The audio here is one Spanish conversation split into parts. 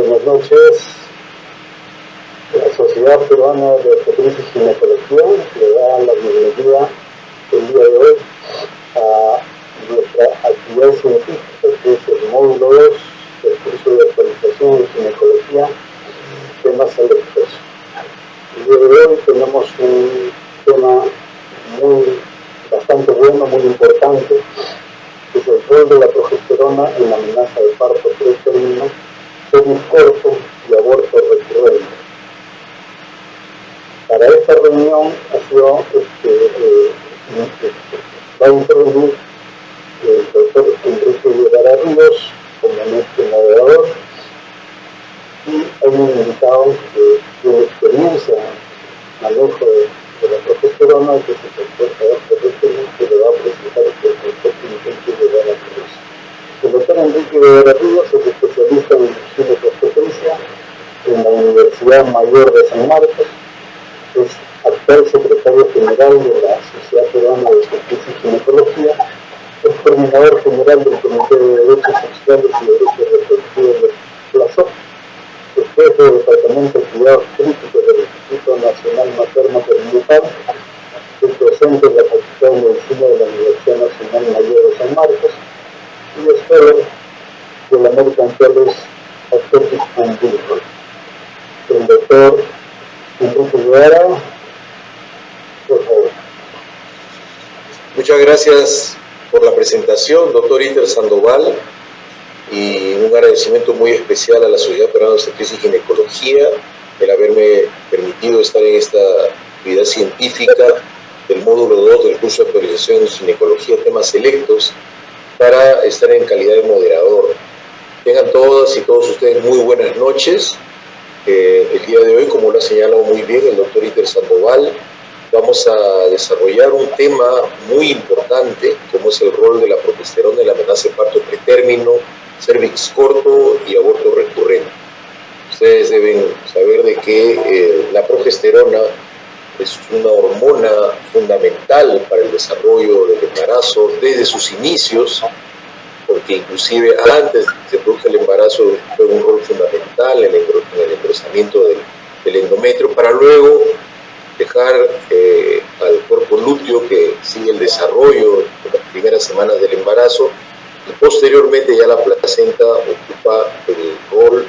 buenas noches. La Sociedad Peruana de Obstetricia y Ginecología le da la bienvenida el día de hoy a nuestra actividad científica, que es el módulo 2 del curso de actualización de ginecología, temas selectos. El día de hoy tenemos un tema bastante bueno, muy importante, que es el rol de la progesterona en la amenaza de parto pretérmino, cervix corto y aborto recurrente. Para esta reunión va a intervenir el doctor Enrique Guevara Ríos como nuestro moderador, y hay un invitado que tiene experiencia en manejo de la progesterona, que es el doctor Adolfo Requemer, que le va a presentar el doctor Enrique Guevara Ríos. El doctor Enrique Guevara Ríos es especialista en gineco-obstetricia en la Universidad Mayor de San Marcos. Es actual secretario general de la Sociedad Peruana de Obstetricia y Ginecología, es coordinador general del Comité de Derechos Sexuales y Derechos Reproductivos de la SOP, es jefe del Departamento de Cuidados Críticos del Instituto Nacional Materno Perinatal, es docente en la Facultad de Medicina de la Universidad Nacional Mayor de San Marcos y es fellow de la American College of Obstetrics and Gynecology. El doctor Enrique Guevara, por favor. Muchas gracias por la presentación, doctor Iter Sandoval, y un agradecimiento muy especial a la Sociedad Peruana de Obstetricia y Ginecología el haberme permitido estar en esta actividad científica del módulo 2 del curso de actualización en ginecología, temas selectos, para estar en calidad de moderador. Tengan todas y todos ustedes muy buenas noches. El día de hoy, como lo ha señalado muy bien el doctor Iter Sandoval, vamos a desarrollar un tema muy importante, como es el rol de la progesterona en la amenaza de parto pretérmino, cervix corto y aborto recurrente. Ustedes deben saber de que la progesterona es una hormona fundamental para el desarrollo del embarazo desde sus inicios, porque inclusive antes de que se produzca el embarazo juega un rol fundamental en el engrosamiento del endometrio, para luego dejar al cuerpo lúteo que sigue el desarrollo en las primeras semanas del embarazo, y posteriormente ya la placenta ocupa el rol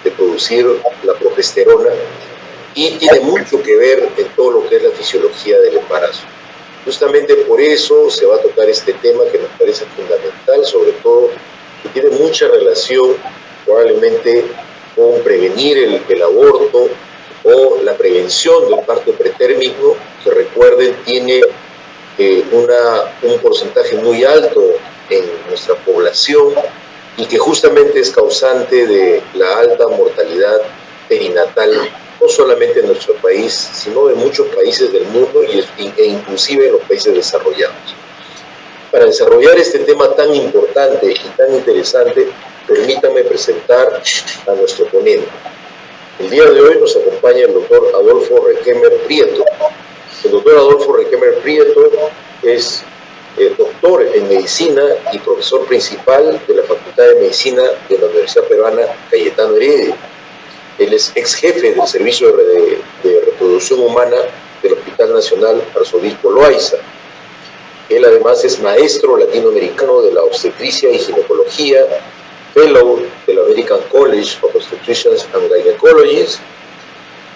de producir la progesterona y tiene mucho que ver en todo lo que es la fisiología del embarazo. Justamente por eso se va a tocar este tema que nos parece fundamental, sobre todo que tiene mucha relación probablemente con prevenir el aborto o la prevención del parto pretérmino, que recuerden tiene un porcentaje muy alto en nuestra población y que justamente es causante de la alta mortalidad perinatal, no solamente en nuestro país, sino en muchos países del mundo e inclusive en los países desarrollados. Para desarrollar este tema tan importante y tan interesante, permítanme presentar a nuestro ponente. El día de hoy nos acompaña el doctor Adolfo Requemer Prieto. El doctor Adolfo Requemer Prieto es doctor en medicina y profesor principal de la Facultad de Medicina de la Universidad Peruana Cayetano Heredia. Él es ex jefe del Servicio de Reproducción Humana del Hospital Nacional Arzobispo Loaiza. Él además es maestro latinoamericano de la obstetricia y ginecología, fellow de la American College of Obstetricians and Gynecologists,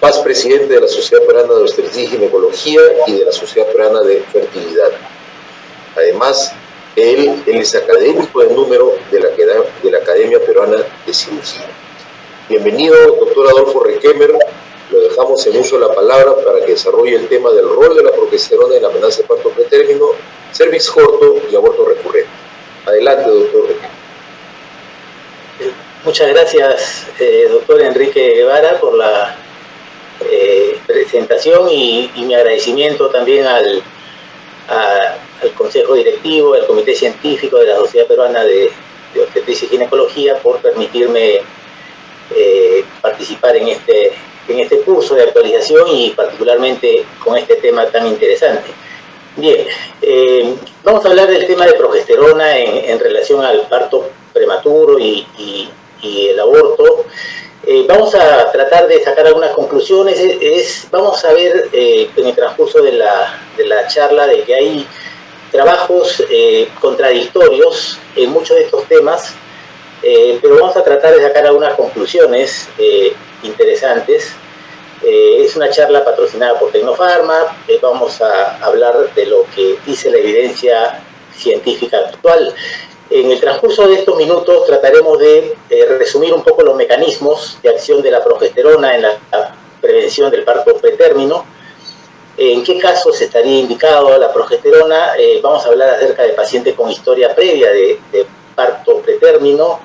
past presidente de la Sociedad Peruana de Obstetricia y Ginecología y de la Sociedad Peruana de Fertilidad. Además, él es académico de número de la Academia Peruana de Cirugía. Bienvenido, doctor Adolfo Requemer. Lo dejamos en uso de la palabra para que desarrolle el tema del rol de la progesterona en la amenaza de parto pretérmino, cervix corto y aborto recurrente. Adelante, doctor Requemer. Muchas gracias, doctor Enrique Guevara, por la presentación y mi agradecimiento también al Consejo Directivo, al Comité Científico de la Sociedad Peruana de Obstetricia y Ginecología por permitirme participar en este curso de actualización y particularmente con este tema tan interesante. Bien, vamos a hablar del tema de progesterona en relación al parto prematuro y el aborto. Vamos a tratar de sacar algunas conclusiones. Vamos a ver en el transcurso de la charla de que hay trabajos contradictorios en muchos de estos temas, pero vamos a tratar de sacar algunas conclusiones interesantes. Es una charla patrocinada por Tecnofarma. Vamos a hablar de lo que dice la evidencia científica actual. En el transcurso de estos minutos trataremos de resumir un poco los mecanismos de acción de la progesterona en la prevención del parto pretérmino. ¿En qué casos estaría indicado la progesterona? Vamos a hablar acerca de pacientes con historia previa de parto pretérmino,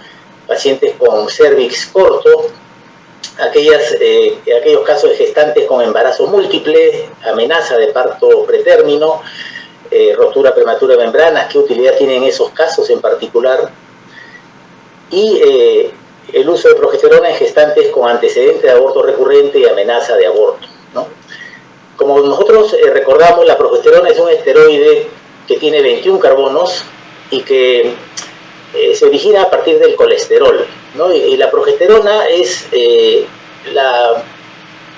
pacientes con cervix corto, aquellos casos de gestantes con embarazo múltiple, amenaza de parto pretérmino, rotura prematura de membranas, qué utilidad tienen esos casos en particular, y el uso de progesterona en gestantes con antecedente de aborto recurrente y amenaza de aborto, ¿no? Como nosotros recordamos, la progesterona es un esteroide que tiene 21 carbonos y que se origina a partir del colesterol, ¿no? Y la progesterona es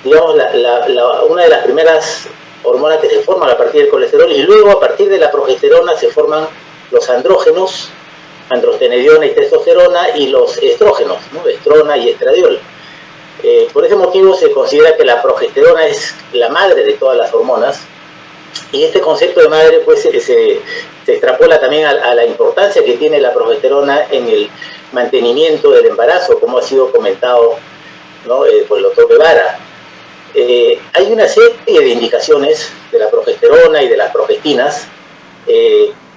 una de las primeras hormonas que se forman a partir del colesterol, y luego a partir de la progesterona se forman los andrógenos, androstenediona y testosterona, y los estrógenos, ¿no? Estrona y estradiol. Por ese motivo se considera que la progesterona es la madre de todas las hormonas, y este concepto de madre pues se extrapola también a la importancia que tiene la progesterona en el mantenimiento del embarazo, como ha sido comentado, ¿no? Por el doctor Guevara. Hay una serie de indicaciones de la progesterona y de las progestinas.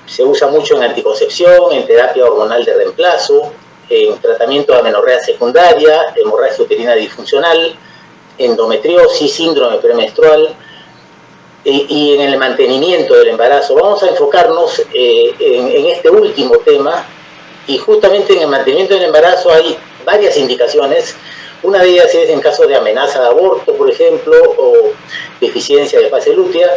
Se usa mucho en anticoncepción, en terapia hormonal de reemplazo, en tratamiento de amenorrea secundaria, hemorragia uterina disfuncional, endometriosis, síndrome premenstrual, y en el mantenimiento del embarazo. Vamos a enfocarnos en este último tema, y justamente en el mantenimiento del embarazo hay varias indicaciones. Una de ellas es en caso de amenaza de aborto, por ejemplo, o deficiencia de fase lútea,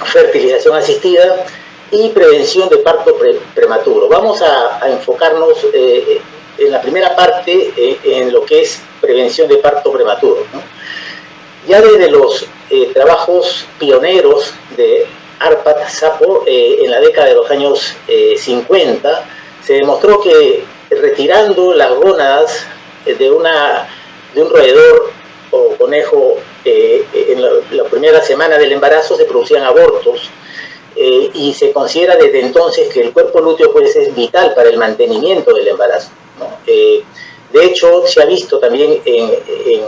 fertilización asistida y prevención de parto prematuro. Vamos a enfocarnos en la primera parte en lo que es prevención de parto prematuro, ¿no? Ya desde los trabajos pioneros de Arpad-Szabo en la década de los años 50, se demostró que retirando las gónadas de un roedor o conejo en la primera semana del embarazo se producían abortos, y se considera desde entonces que el cuerpo lúteo pues es vital para el mantenimiento del embarazo, ¿no? De hecho, se ha visto también en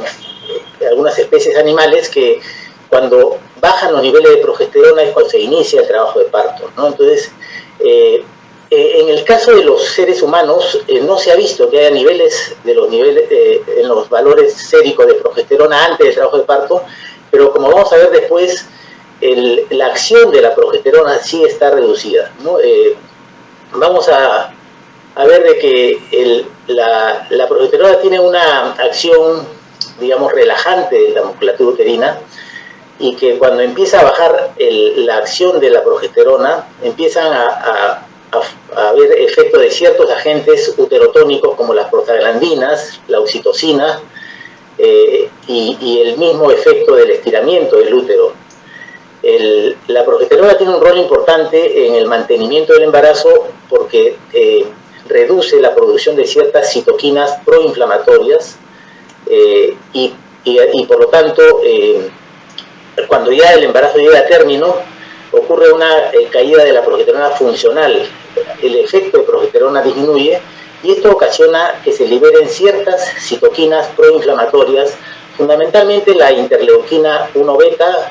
algunas especies animales que cuando bajan los niveles de progesterona es cuando se inicia el trabajo de parto, ¿no? Entonces, en el caso de los seres humanos, no se ha visto que haya niveles en los valores séricos de progesterona antes del trabajo de parto, pero como vamos a ver después, la acción de la progesterona sí está reducida, ¿no? Vamos a ver de que la progesterona tiene una acción, digamos, relajante de la musculatura uterina, y que cuando empieza a bajar la acción de la progesterona, empiezan a haber efectos de ciertos agentes uterotónicos como las prostaglandinas, la oxitocina, y el mismo efecto del estiramiento del útero. La progesterona tiene un rol importante en el mantenimiento del embarazo porque reduce la producción de ciertas citoquinas proinflamatorias, y por lo tanto, cuando ya el embarazo llega a término, ocurre una caída de la progesterona funcional. El efecto de progesterona disminuye, y esto ocasiona que se liberen ciertas citoquinas proinflamatorias, fundamentalmente la interleuquina 1 beta,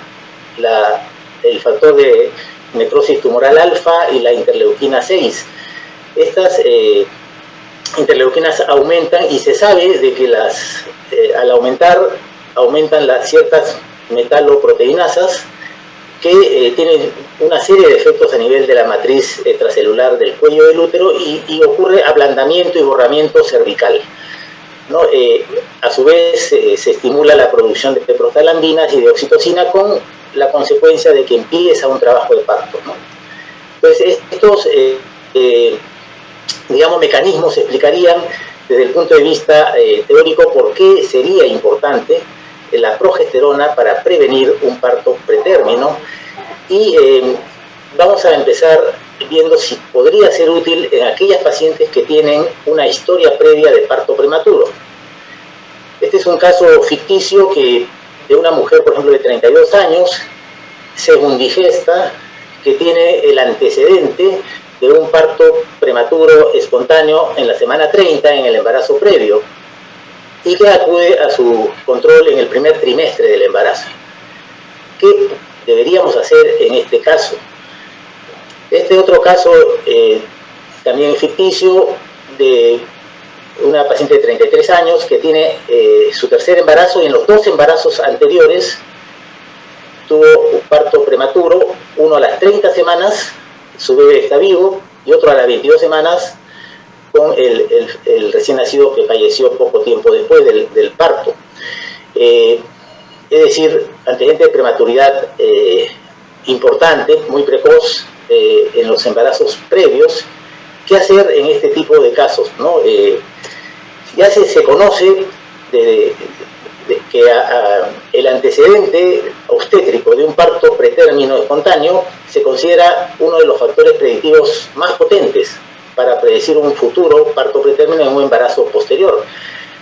el factor de necrosis tumoral alfa y la interleuquina 6. Estas interleuquinas aumentan, y se sabe de que al aumentan las ciertas metaloproteinasas que tienen una serie de efectos a nivel de la matriz extracelular del cuello del útero, y ocurre ablandamiento y borramiento cervical, ¿no? A su vez se estimula la producción de prostaglandinas y de oxitocina, con la consecuencia de que empieza un trabajo de parto, ¿no? Entonces estos digamos, mecanismos explicarían desde el punto de vista teórico por qué sería importante la progesterona para prevenir un parto pretérmino, y vamos a empezar viendo si podría ser útil en aquellas pacientes que tienen una historia previa de parto prematuro. Este es un caso ficticio de una mujer, por ejemplo, de 32 años, segundigesta, que tiene el antecedente de un parto prematuro espontáneo en la semana 30 en el embarazo previo, y que acude a su control en el primer trimestre del embarazo. ¿Qué deberíamos hacer en este caso? Este otro caso, también ficticio, de una paciente de 33 años que tiene su tercer embarazo, y en los 2 embarazos anteriores tuvo un parto prematuro, uno a las 30 semanas, su bebé está vivo, y otro a las 22 semanas con el recién nacido que falleció poco tiempo después del parto. Es decir, antecedente de prematuridad importante, muy precoz, en los embarazos previos. ¿Qué hacer en este tipo de casos, ¿no? Ya se conoce que el antecedente obstétrico de un parto pretérmino espontáneo se considera uno de los factores predictivos más potentes para predecir un futuro parto pretérmino en un embarazo posterior.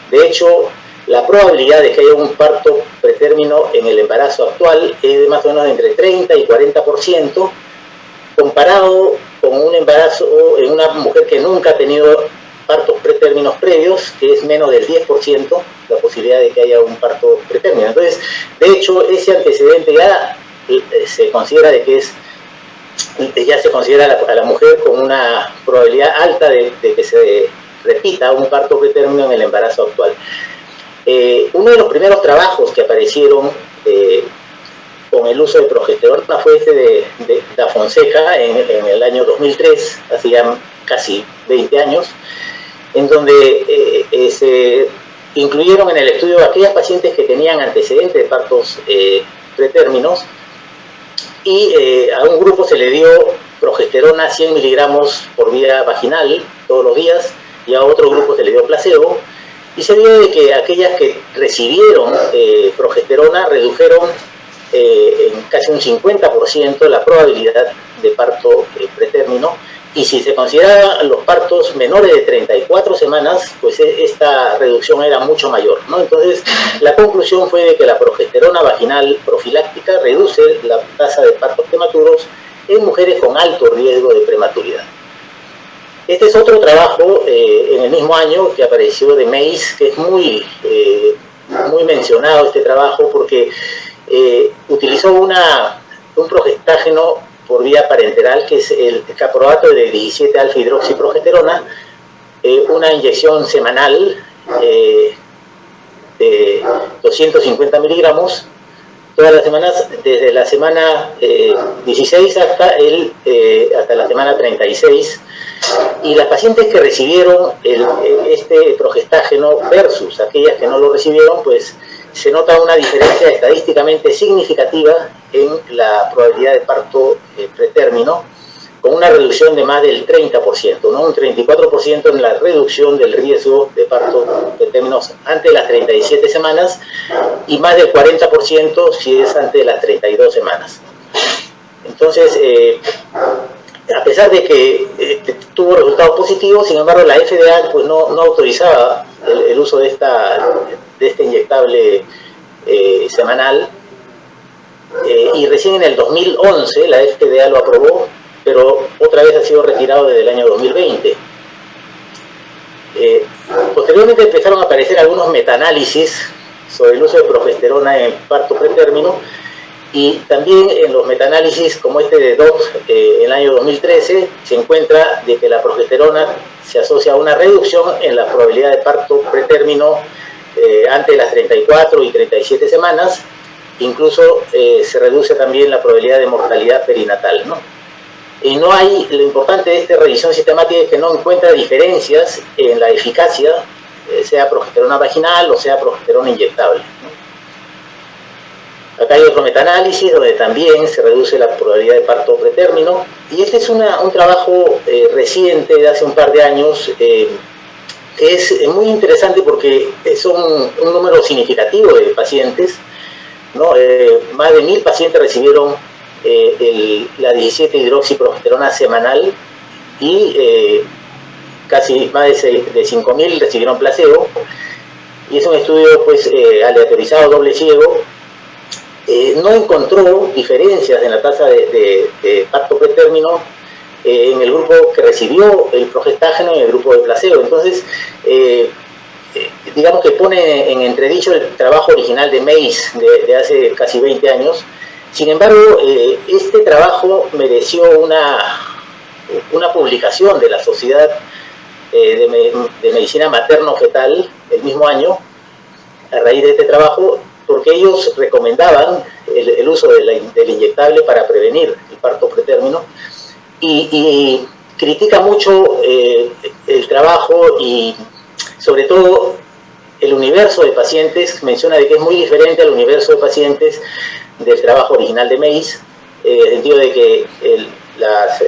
De hecho, la probabilidad de que haya un parto pretérmino en el embarazo actual es de más o menos entre 30 y 40%, comparado con un embarazo en una mujer que nunca ha tenido partos pretérminos previos, que es menos del 10% la posibilidad de que haya un parto pretérmino. Entonces, de hecho, ese antecedente ya se considera ya se considera a la mujer con una probabilidad alta de que se repita un parto pretérmino en el embarazo actual. Uno de los primeros trabajos que aparecieron con el uso de progesterona fue este de Da Fonseca en el año 2003, hace ya casi 20 años, en donde se incluyeron en el estudio aquellas pacientes que tenían antecedentes de partos pretérminos, y a un grupo se le dio progesterona 100 miligramos por vía vaginal todos los días, y a otro grupo se le dio placebo, y se vio de que aquellas que recibieron progesterona redujeron en casi un 50% la probabilidad de parto pretérmino, y si se consideraban los partos menores de 34 semanas, pues esta reducción era mucho mayor, ¿no? Entonces, la conclusión fue de que la progesterona vaginal profiláctica reduce la tasa de partos prematuros en mujeres con alto riesgo de prematuridad. Este es otro trabajo en el mismo año que apareció de Mays, que es muy mencionado este trabajo porque utilizó un progestágeno por vía parenteral, que es el caproato de 17-alfa-hidroxiprogesterona, una inyección semanal de 250 miligramos todas las semanas, desde la semana 16 hasta la semana 36, y las pacientes que recibieron este progestágeno versus aquellas que no lo recibieron, pues se nota una diferencia estadísticamente significativa en la probabilidad de parto pretérmino, con una reducción de más del 30%, ¿no? Un 34% en la reducción del riesgo de parto pretérminos ante las 37 semanas y más del 40% si es ante las 32 semanas. Entonces, a pesar de que tuvo resultados positivos, sin embargo la FDA pues no autorizaba el uso de este inyectable semanal, y recién en el 2011 la FDA lo aprobó, pero otra vez ha sido retirado desde el año 2020. Posteriormente empezaron a aparecer algunos metaanálisis sobre el uso de progesterona en parto pretérmino, y también en los metaanálisis como este de Dot en el año 2013 se encuentra de que la progesterona se asocia a una reducción en la probabilidad de parto pretérmino ante las 34 y 37 semanas. Incluso se reduce también la probabilidad de mortalidad perinatal, ¿no? Y lo importante de esta revisión sistemática es que no encuentra diferencias en la eficacia, sea progesterona vaginal o sea progesterona inyectable, ¿no? Acá hay otro metaanálisis donde también se reduce la probabilidad de parto pretérmino, y este es un trabajo reciente de hace un par de años, que es muy interesante porque son un número significativo de pacientes, ¿no? Más de 1000 pacientes recibieron la 17-hidroxiprogesterona semanal y casi más de 5000 recibieron placebo, y es un estudio pues aleatorizado, doble ciego. No encontró diferencias en la tasa de parto pretérmino en el grupo que recibió el progestágeno y en el grupo de placebo. Entonces, digamos que pone en entredicho el trabajo original de Meis de hace casi 20 años. Sin embargo, este trabajo mereció una publicación de la Sociedad de Medicina Materno-Fetal el mismo año, a raíz de este trabajo, porque ellos recomendaban el uso del inyectable para prevenir el parto pretérmino, y critica mucho el trabajo y sobre todo el universo de pacientes. Menciona de que es muy diferente al universo de pacientes del trabajo original de Meis, en el sentido de que las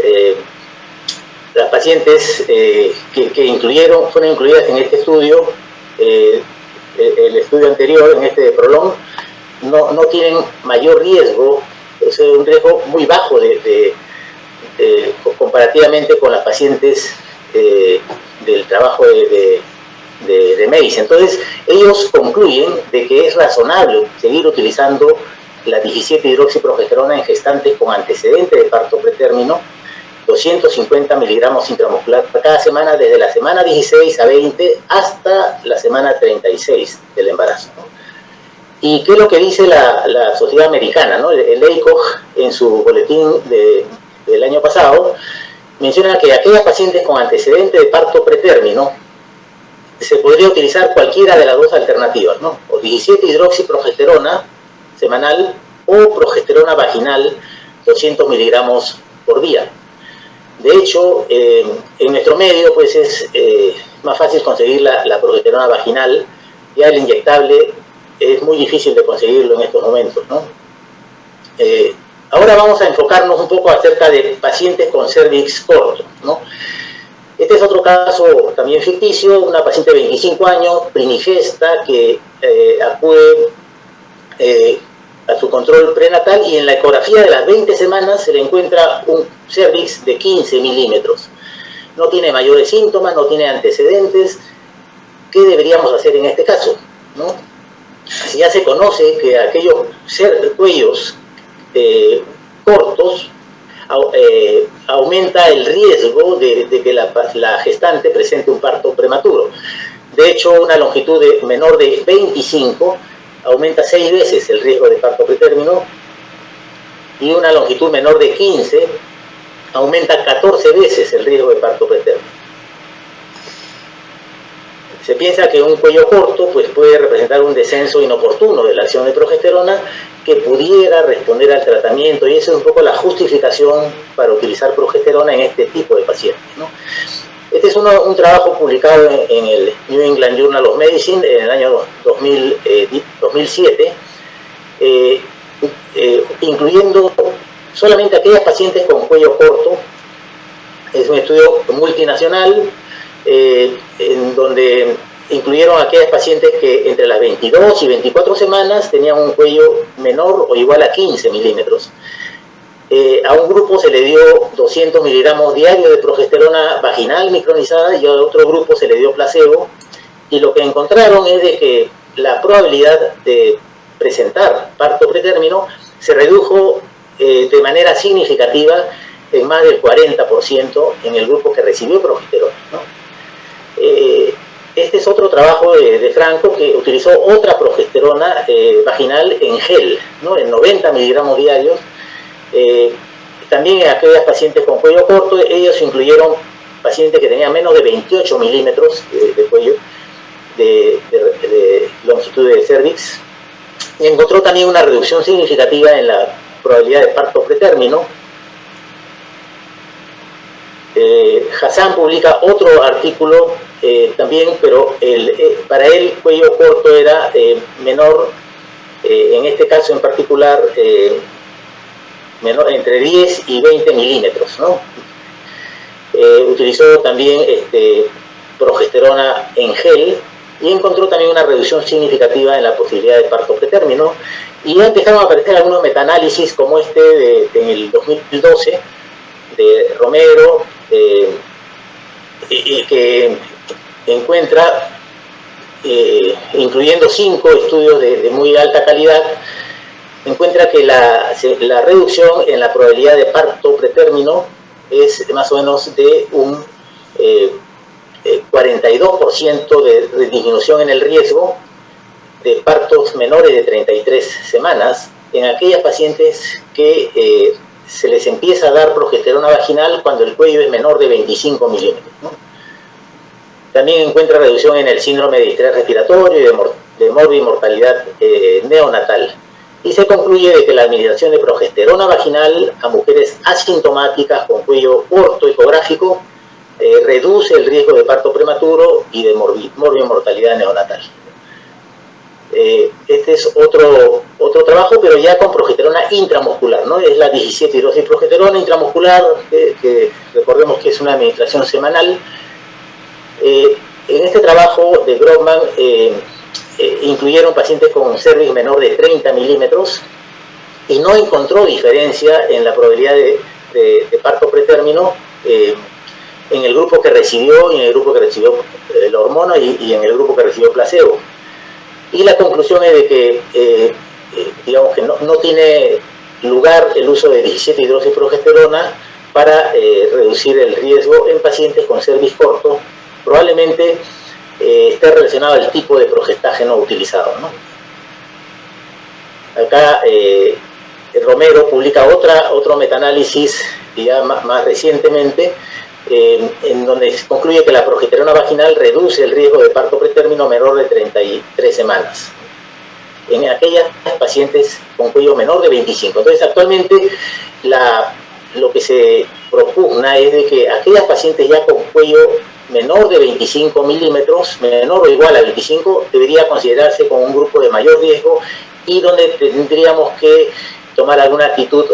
pacientes que fueron incluidas en este estudio, el estudio anterior, en este de Prolong, no tienen mayor riesgo, es un riesgo muy bajo comparativamente con las pacientes del trabajo de Meis. Entonces, ellos concluyen de que es razonable seguir utilizando la 17-hidroxiprogesterona en gestantes con antecedentes de parto pretérmino, 250 miligramos intramuscular cada semana, desde la semana 16 a 20 hasta la semana 36 del embarazo, ¿no? ¿Y qué es lo que dice la sociedad americana, ¿no? El ACOG, en su boletín del año pasado, menciona que aquellas pacientes con antecedentes de parto pretérmino se podría utilizar cualquiera de las dos alternativas, ¿no? O 17-hidroxiprogesterona semanal o progesterona vaginal 200 miligramos por día. De hecho, en nuestro medio pues es más fácil conseguir la progesterona vaginal. Ya el inyectable es muy difícil de conseguirlo en estos momentos, ¿no? Ahora vamos a enfocarnos un poco acerca de pacientes con cervix corto, ¿no? Este es otro caso también ficticio, una paciente de 25 años, prinigesta, que acude a su control prenatal, y en la ecografía de las 20 semanas se le encuentra un cervix de 15 milímetros. No tiene mayores síntomas, no tiene antecedentes. ¿Qué deberíamos hacer en este caso, ¿no? Ya se conoce que aquellos cuellos cortos aumenta el riesgo de que la gestante presente un parto prematuro. De hecho, una longitud menor de 25 aumenta 6 veces el riesgo de parto pretérmino, y una longitud menor de 15 aumenta 14 veces el riesgo de parto pretérmino. Se piensa que un cuello corto pues, puede representar un descenso inoportuno de la acción de progesterona que pudiera responder al tratamiento, y esa es un poco la justificación para utilizar progesterona en este tipo de pacientes, ¿no? Este es un trabajo publicado en el New England Journal of Medicine en el año 2007, incluyendo solamente aquellas pacientes con cuello corto. Es un estudio multinacional en donde incluyeron aquellas pacientes que entre las 22 y 24 semanas tenían un cuello menor o igual a 15 milímetros. A un grupo se le dio 200 miligramos diarios de progesterona vaginal micronizada, y a otro grupo se le dio placebo, y lo que encontraron es de que la probabilidad de presentar parto pretérmino se redujo de manera significativa en más del 40% en el grupo que recibió progesterona, ¿no? Este es otro trabajo de Franco, que utilizó otra progesterona vaginal en gel, ¿no? En 90 miligramos diarios. También en aquellas pacientes con cuello corto, ellos incluyeron pacientes que tenían menos de 28 milímetros de cuello, de longitud de cervix, y encontró también una reducción significativa en la probabilidad de parto pretérmino. Hassan publica otro artículo también, pero para él cuello corto era menor, en este caso en particular, menor, entre 10 y 20 milímetros, ¿no? Utilizó también progesterona en gel, y encontró también una reducción significativa en la posibilidad de parto pretérmino. Y ya empezaron a aparecer algunos metaanálisis como este en el 2012 de Romero, que encuentra, incluyendo 5 estudios de muy alta calidad, encuentra que la reducción en la probabilidad de parto pretérmino es más o menos de un 42% de disminución en el riesgo de partos menores de 33 semanas en aquellas pacientes que se les empieza a dar progesterona vaginal cuando el cuello es menor de 25 milímetros, ¿no? También encuentra reducción en el síndrome de distrés respiratorio y de morbimortalidad neonatal. Y se concluye de que la administración de progesterona vaginal a mujeres asintomáticas con cuello corto ecográfico reduce el riesgo de parto prematuro y de morbimortalidad neonatal. Este es otro trabajo, pero ya con progesterona intramuscular, ¿no? Es la 17-hidroxiprogesterona intramuscular, que recordemos que es una administración semanal. En este trabajo de Grobman incluyeron pacientes con cervix menor de 30 milímetros y no encontró diferencia en la probabilidad de parto pretérmino en el grupo que recibió y en el grupo que recibió la hormona y en el grupo que recibió placebo. Y la conclusión es de que digamos que no tiene lugar el uso de 17-hidroxiprogesterona para reducir el riesgo en pacientes con cervix corto. Probablemente esté relacionado al tipo de progestágeno utilizado, ¿no? Acá Romero publica otro metaanálisis ya más recientemente, en donde se concluye que la progesterona vaginal reduce el riesgo de parto pretérmino menor de 33 semanas en aquellas pacientes con cuello menor de 25. Entonces, actualmente lo que se propugna es de que aquellas pacientes ya con cuello menor de 25 milímetros, menor o igual a 25, debería considerarse como un grupo de mayor riesgo y donde tendríamos que tomar alguna actitud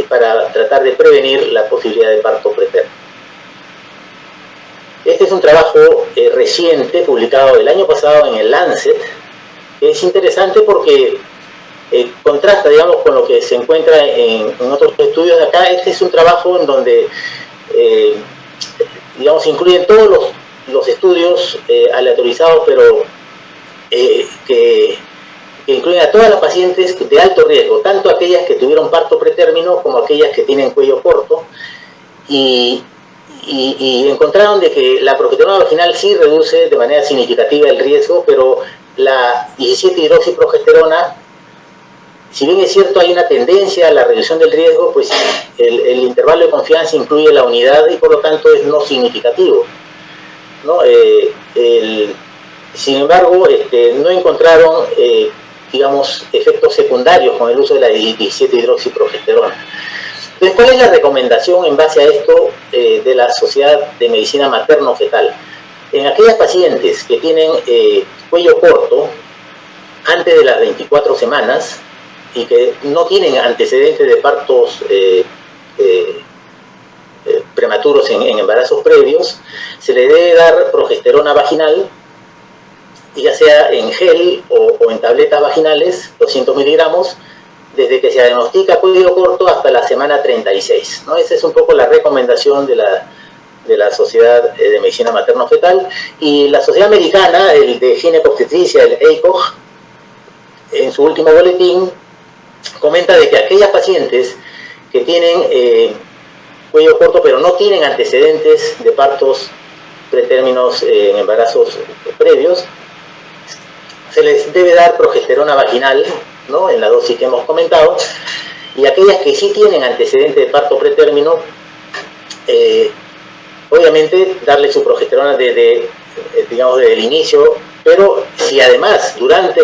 para tratar de prevenir la posibilidad de parto pretérmino. Este es un trabajo reciente, publicado el año pasado en el Lancet, que es interesante porque contrasta, digamos, con lo que se encuentra en otros estudios de acá. Este es un trabajo en donde digamos, incluyen todos los estudios aleatorizados, pero que incluyen a todas las pacientes de alto riesgo, tanto aquellas que tuvieron parto pretérmino como aquellas que tienen cuello corto, y encontraron de que la progesterona vaginal sí reduce de manera significativa el riesgo, pero la 17-hidroxiprogesterona, si bien es cierto hay una tendencia a la reducción del riesgo, pues el intervalo de confianza incluye la unidad y por lo tanto es no significativo, ¿no? Sin embargo, no encontraron, digamos, efectos secundarios con el uso de la 17-hidroxiprogesterona. Entonces, ¿cuál es la recomendación en base a esto de la Sociedad de Medicina Materno-Fetal? En aquellas pacientes que tienen cuello corto antes de las 24 semanas, y que no tienen antecedentes de partos prematuros en embarazos previos, se le debe dar progesterona vaginal, ya sea en gel o en tabletas vaginales, 200 miligramos, desde que se diagnostica cuello corto hasta la semana 36, ¿no? Esa es un poco la recomendación de la Sociedad de Medicina Materno-Fetal. Y la Sociedad Americana, el de Ginecobstetricia, el ACOG, en su último boletín, comenta de que aquellas pacientes que tienen cuello corto pero no tienen antecedentes de partos pretérminos en embarazos previos, se les debe dar progesterona vaginal, ¿no?, en la dosis que hemos comentado, y aquellas que sí tienen antecedentes de parto pretérmino, obviamente darle su progesterona digamos, desde el inicio. Pero si además durante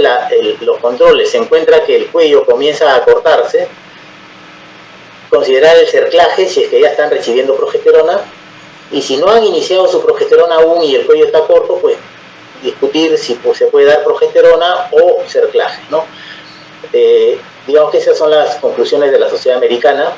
los controles se encuentra que el cuello comienza a cortarse, considerar el cerclaje si es que ya están recibiendo progesterona, y si no han iniciado su progesterona aún y el cuello está corto, pues discutir si se puede dar progesterona o cerclaje, ¿no? Digamos que esas son las conclusiones de la Sociedad Americana.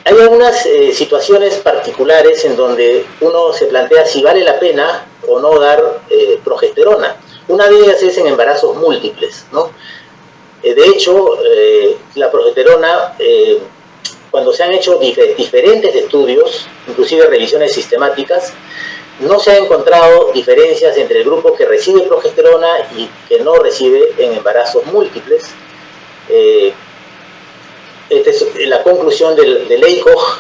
Hay algunas situaciones particulares en donde uno se plantea si vale la pena o no dar progesterona. Una de ellas es en embarazos múltiples, ¿no? De hecho, la progesterona, cuando se han hecho diferentes estudios, inclusive revisiones sistemáticas, no se ha encontrado diferencias entre el grupo que recibe progesterona y que no recibe en embarazos múltiples. Esta es la conclusión del EICOG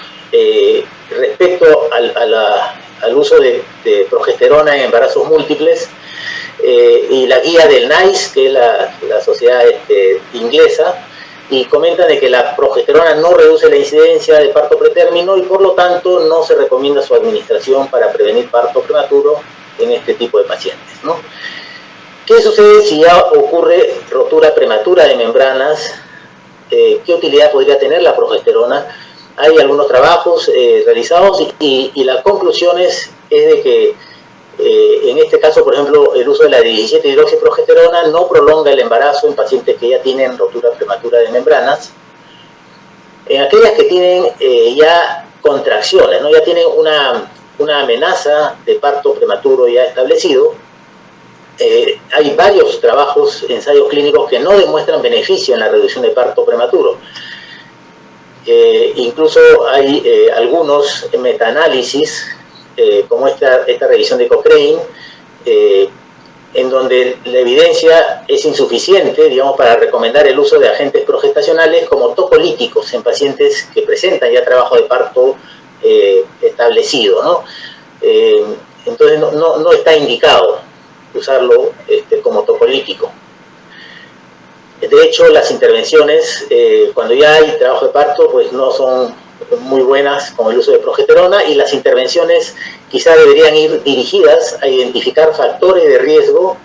respecto al uso de progesterona en embarazos múltiples, y la guía del NICE, que es la sociedad inglesa, y comentan de que la progesterona no reduce la incidencia de parto pretérmino y por lo tanto no se recomienda su administración para prevenir parto prematuro en este tipo de pacientes, ¿no? ¿Qué sucede si ya ocurre rotura prematura de membranas? ¿Qué utilidad podría tener la progesterona? Hay algunos trabajos realizados y la conclusión es de que en este caso, por ejemplo, el uso de la 17-hidroxiprogesterona no prolonga el embarazo en pacientes que ya tienen rotura prematura de membranas. En aquellas que tienen ya contracciones, ¿no? Ya tienen una amenaza de parto prematuro ya establecido, hay varios trabajos, ensayos clínicos que no demuestran beneficio en la reducción de parto prematuro. Incluso hay algunos metaanálisis, como esta revisión de Cochrane, en donde la evidencia es insuficiente, digamos, para recomendar el uso de agentes progestacionales como tocolíticos en pacientes que presentan ya trabajo de parto establecido, ¿no? Entonces no está indicado usarlo como tocolítico. De hecho, las intervenciones, cuando ya hay trabajo de parto, pues no son muy buenas con el uso de progesterona, y las intervenciones quizá deberían ir dirigidas a identificar factores de riesgo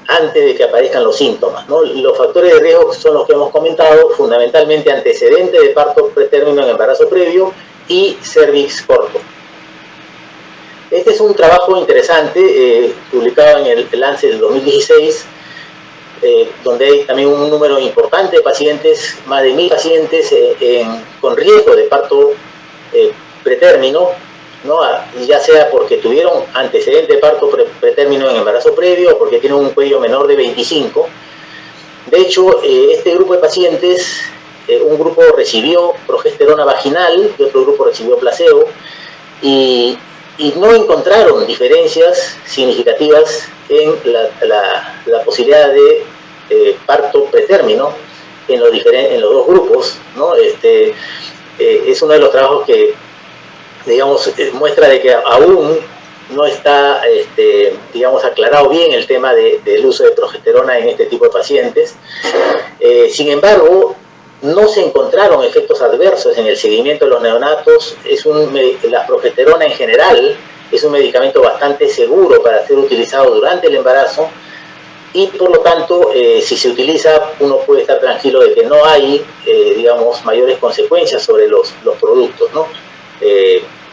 antes de que aparezcan los síntomas, ¿no? Los factores de riesgo son los que hemos comentado, fundamentalmente antecedentes de parto pretérmino en embarazo previo y cervix corto. Este es un trabajo interesante, publicado en el Lancet del 2016, donde hay también un número importante de pacientes, más de 1000 pacientes con riesgo de parto pretérmino, ¿no? Ya sea porque tuvieron antecedente de parto pretérmino en embarazo previo o porque tienen un cuello menor de 25. De hecho, este grupo de pacientes, un grupo recibió progesterona vaginal y otro grupo recibió placebo, y no encontraron diferencias significativas en la posibilidad de parto pretérmino en los dos grupos, ¿no? Es uno de los trabajos que, digamos, muestra de que aún no está, digamos, aclarado bien el tema del uso de progesterona en este tipo de pacientes. Sin embargo, no se encontraron efectos adversos en el seguimiento de los neonatos. La progesterona en general es un medicamento bastante seguro para ser utilizado durante el embarazo, y por lo tanto, si se utiliza, uno puede estar tranquilo de que no hay, digamos, mayores consecuencias sobre los productos, ¿no?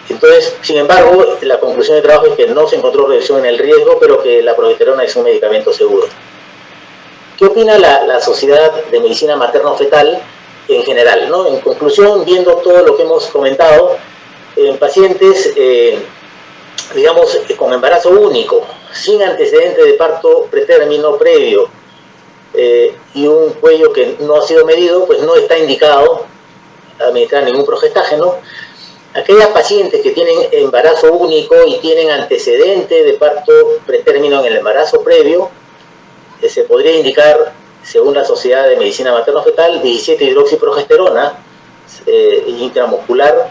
Entonces, sin embargo, la conclusión del trabajo es que no se encontró reducción en el riesgo, pero que la progesterona es un medicamento seguro. ¿Qué opina la Sociedad de Medicina Materno-Fetal en general, ¿no? En conclusión, viendo todo lo que hemos comentado, en pacientes, digamos, con embarazo único, sin antecedente de parto pretérmino previo, y un cuello que no ha sido medido, pues no está indicado administrar ningún progestágeno. Aquellas pacientes que tienen embarazo único y tienen antecedente de parto pretérmino en el embarazo previo, se podría indicar, según la Sociedad de Medicina Materno-Fetal, 17-hidroxiprogesterona intramuscular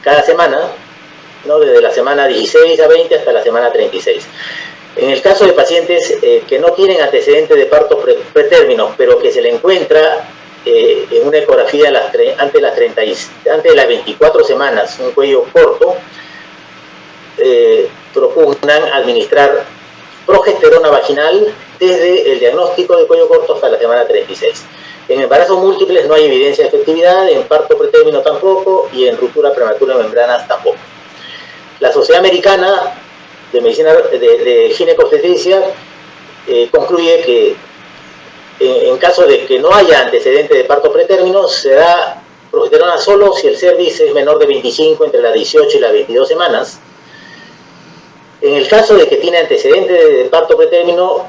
cada semana, ¿no? Desde la semana 16 a 20 hasta la semana 36. En el caso de pacientes que no tienen antecedentes de parto pretérmino, pero que se le encuentra en una ecografía antes de las 24 semanas, un cuello corto, propugnan administrar progesterona vaginal desde el diagnóstico de cuello corto hasta la semana 36. En embarazos múltiples no hay evidencia de efectividad, en parto pretérmino tampoco, y en ruptura prematura de membranas tampoco. La Sociedad Americana de Medicina de Ginecobstetricia concluye que en caso de que no haya antecedente de parto pretérmino, se da progesterona solo si el cervix es menor de 25 entre las 18 y las 22 semanas. En el caso de que tiene antecedentes de parto pretérmino,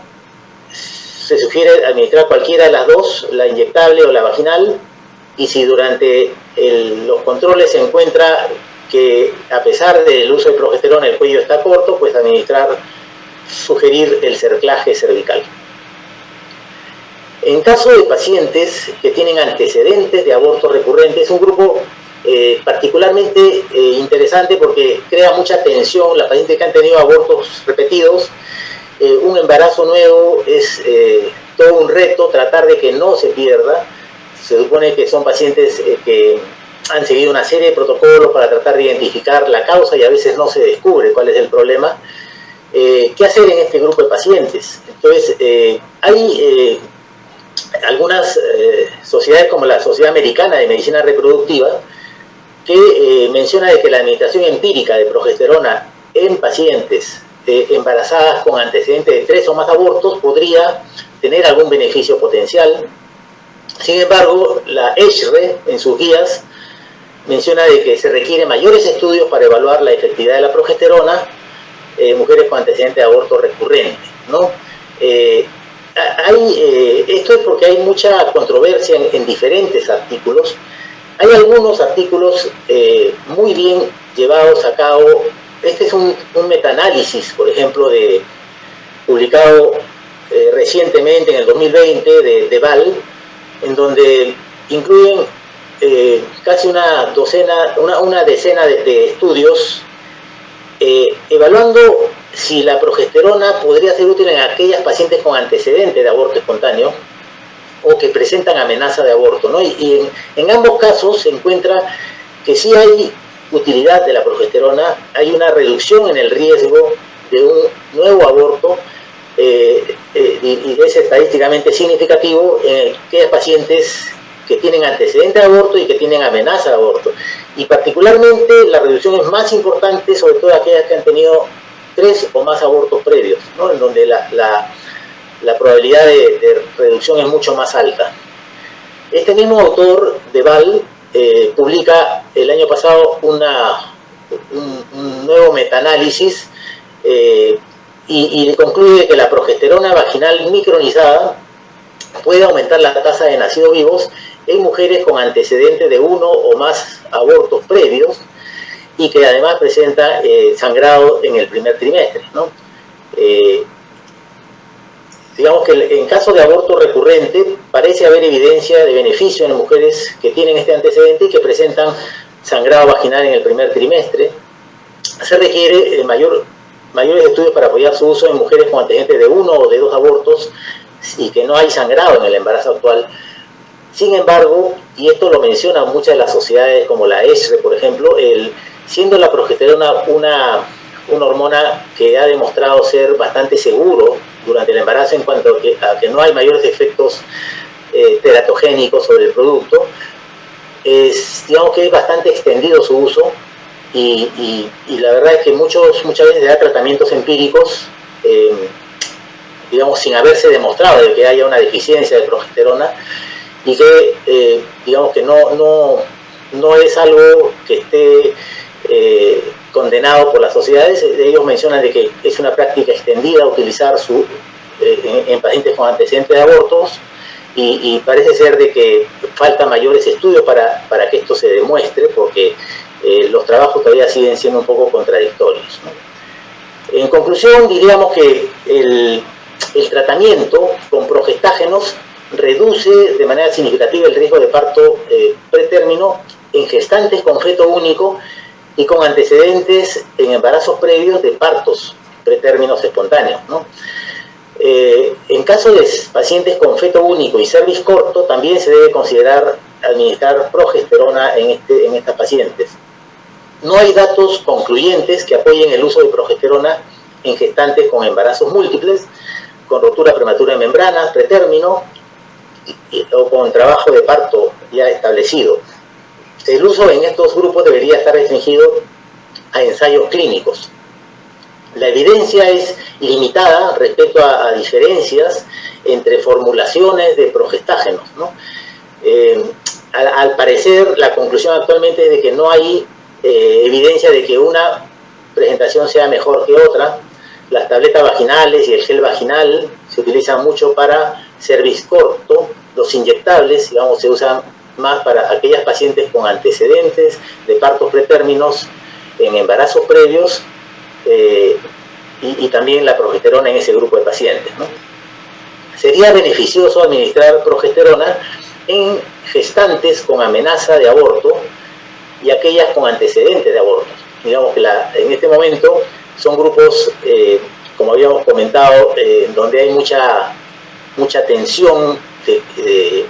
se sugiere administrar cualquiera de las dos, la inyectable o la vaginal, y si durante los controles se encuentra que a pesar del uso de progesterona el cuello está corto, pues sugerir el cerclaje cervical. En caso de pacientes que tienen antecedentes de aborto recurrente, es un grupo particularmente interesante porque crea mucha tensión. Las pacientes que han tenido abortos repetidos, un embarazo nuevo es todo un reto tratar de que no se pierda. Se supone que son pacientes que han seguido una serie de protocolos para tratar de identificar la causa y a veces no se descubre cuál es el problema. ¿Qué hacer en este grupo de pacientes? Entonces, hay algunas sociedades como la Sociedad Americana de Medicina Reproductiva que menciona de que la administración empírica de progesterona en pacientes embarazadas con antecedentes de 3 o más abortos podría tener algún beneficio potencial. Sin embargo, la ESHRE en sus guías menciona de que se requieren mayores estudios para evaluar la efectividad de la progesterona en mujeres con antecedentes de aborto recurrente, ¿no? Esto es porque hay mucha controversia en diferentes artículos. Hay algunos artículos muy bien llevados a cabo. Este es un metaanálisis, por ejemplo, publicado recientemente en el 2020 de Val, en donde incluyen casi una decena de estudios evaluando si la progesterona podría ser útil en aquellas pacientes con antecedentes de aborto espontáneo o que presentan amenaza de aborto, ¿no? Y en ambos casos se encuentra que sí hay utilidad de la progesterona, hay una reducción en el riesgo de un nuevo aborto y es estadísticamente significativo en aquellas pacientes que tienen antecedentes de aborto y que tienen amenaza de aborto. Y particularmente la reducción es más importante, sobre todo aquellas que han tenido 3 o más abortos previos, ¿no? En donde la probabilidad de reducción es mucho más alta. Este mismo autor de Val publica el año pasado un nuevo metaanálisis y concluye que la progesterona vaginal micronizada puede aumentar la tasa de nacidos vivos en mujeres con antecedentes de 1 o más abortos previos y que además presenta sangrado en el primer trimestre, ¿no? Digamos que en caso de aborto recurrente parece haber evidencia de beneficio en mujeres que tienen este antecedente y que presentan sangrado vaginal en el primer trimestre. Se requiere mayores estudios para apoyar su uso en mujeres con antecedentes de 1 o de 2 abortos y que no hay sangrado en el embarazo actual. Sin embargo, y esto lo mencionan muchas de las sociedades como la ESHRE, por ejemplo, siendo la progesterona una hormona que ha demostrado ser bastante seguro durante el embarazo en cuanto a que no hay mayores efectos teratogénicos sobre el producto, digamos que es bastante extendido su uso y la verdad es que muchas veces se da tratamientos empíricos, digamos, sin haberse demostrado de que haya una deficiencia de progesterona y que, digamos que no es algo que esté condenado por las sociedades. Ellos mencionan de que es una práctica extendida utilizar en pacientes con antecedentes de abortos y parece ser de que faltan mayores estudios para que esto se demuestre porque los trabajos todavía siguen siendo un poco contradictorios, ¿no? En conclusión, diríamos que el tratamiento con progestágenos reduce de manera significativa el riesgo de parto pretérmino en gestantes con feto único y con antecedentes en embarazos previos de partos pretérminos espontáneos, ¿no? En caso de pacientes con feto único y cervix corto, también se debe considerar administrar progesterona en estas pacientes. No hay datos concluyentes que apoyen el uso de progesterona en gestantes con embarazos múltiples, con rotura prematura de membranas, pretérmino o con trabajo de parto ya establecido. El uso en estos grupos debería estar restringido a ensayos clínicos. La evidencia es limitada respecto a diferencias entre formulaciones de progestágenos, ¿no? al parecer, la conclusión actualmente es de que no hay evidencia de que una presentación sea mejor que otra. Las tabletas vaginales y el gel vaginal se utilizan mucho para cervix corto. Los inyectables, digamos, se usan más para aquellas pacientes con antecedentes de partos pretérminos en embarazos previos, y también la progesterona en ese grupo de pacientes, ¿no? Sería beneficioso administrar progesterona en gestantes con amenaza de aborto y aquellas con antecedentes de aborto. Digamos que en este momento son grupos, como habíamos comentado, donde hay mucha tensión,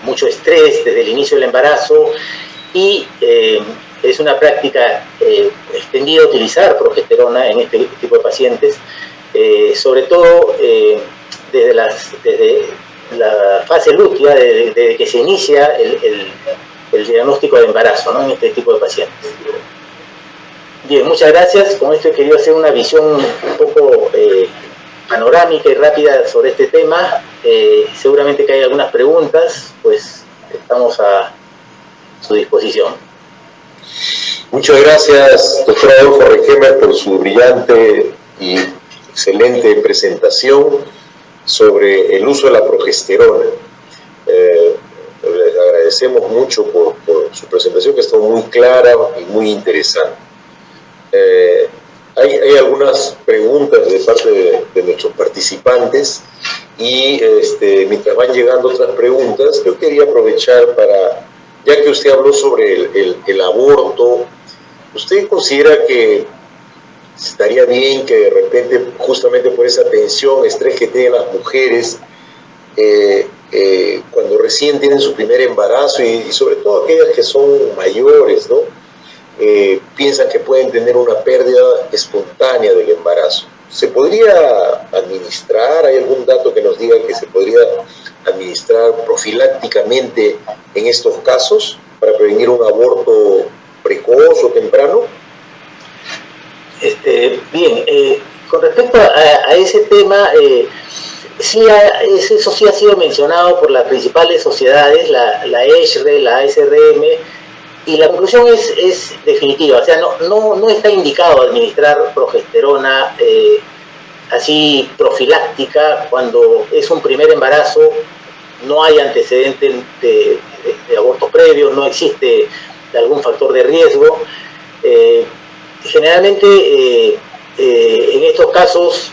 mucho estrés desde el inicio del embarazo, y es una práctica extendida utilizar progesterona en este tipo de pacientes, sobre todo desde la fase lútea, desde que se inicia el diagnóstico de embarazo, ¿no?, en este tipo de pacientes. Bien, muchas gracias. Con esto he querido hacer una visión un poco panorámica y rápida sobre este tema. Seguramente que hay algunas preguntas, pues estamos a su disposición. Muchas gracias, doctor Adolfo Rechemert, por su brillante y excelente presentación sobre el uso de la progesterona. Les agradecemos mucho por su presentación, que está muy clara y muy interesante. Hay algunas preguntas de parte de nuestros participantes, y mientras van llegando otras preguntas, yo quería aprovechar para, ya que usted habló sobre el aborto, ¿usted considera que estaría bien que de repente, justamente por esa tensión, estrés que tienen las mujeres, cuando recién tienen su primer embarazo, y sobre todo aquellas que son mayores, ¿no?, piensan que pueden tener una pérdida espontánea del embarazo? ¿Se podría administrar? ¿Hay algún dato que nos diga que se podría administrar profilácticamente en estos casos para prevenir un aborto precoz o temprano? Bien, con respecto a ese tema, sí, eso sí ha sido mencionado por las principales sociedades, la ESHRE, la ASRM, y la conclusión es definitiva. O sea, no está indicado administrar progesterona así profiláctica cuando es un primer embarazo, no hay antecedentes de abortos previos, no existe algún factor de riesgo. Generalmente en estos casos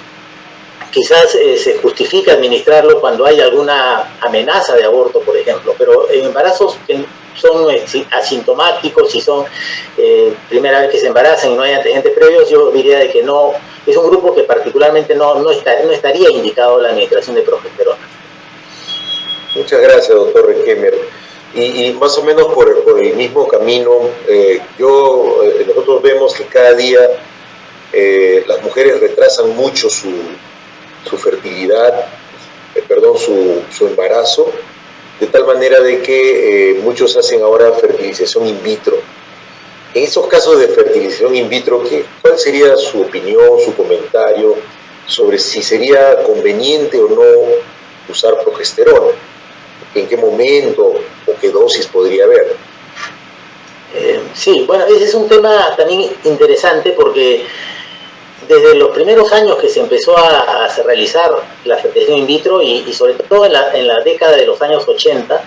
quizás se justifica administrarlo cuando hay alguna amenaza de aborto, por ejemplo, pero en embarazos que son asintomáticos y son primera vez que se embarazan y no hay antecedentes previos, yo diría de que no, es un grupo que particularmente no estaría indicado la administración de progesterona. Muchas gracias, doctor Rechemert. Y más o menos por el mismo camino, nosotros vemos que cada día las mujeres retrasan mucho su fertilidad, su embarazo, de tal manera de que muchos hacen ahora fertilización in vitro. En esos casos de fertilización in vitro, ¿cuál sería su opinión, su comentario sobre si sería conveniente o no usar progesterona? ¿En qué momento o qué dosis podría haber? Sí, bueno, ese es un tema también interesante, porque desde los primeros años que se empezó a realizar la fertilización in vitro, y sobre todo en la década de los años 80,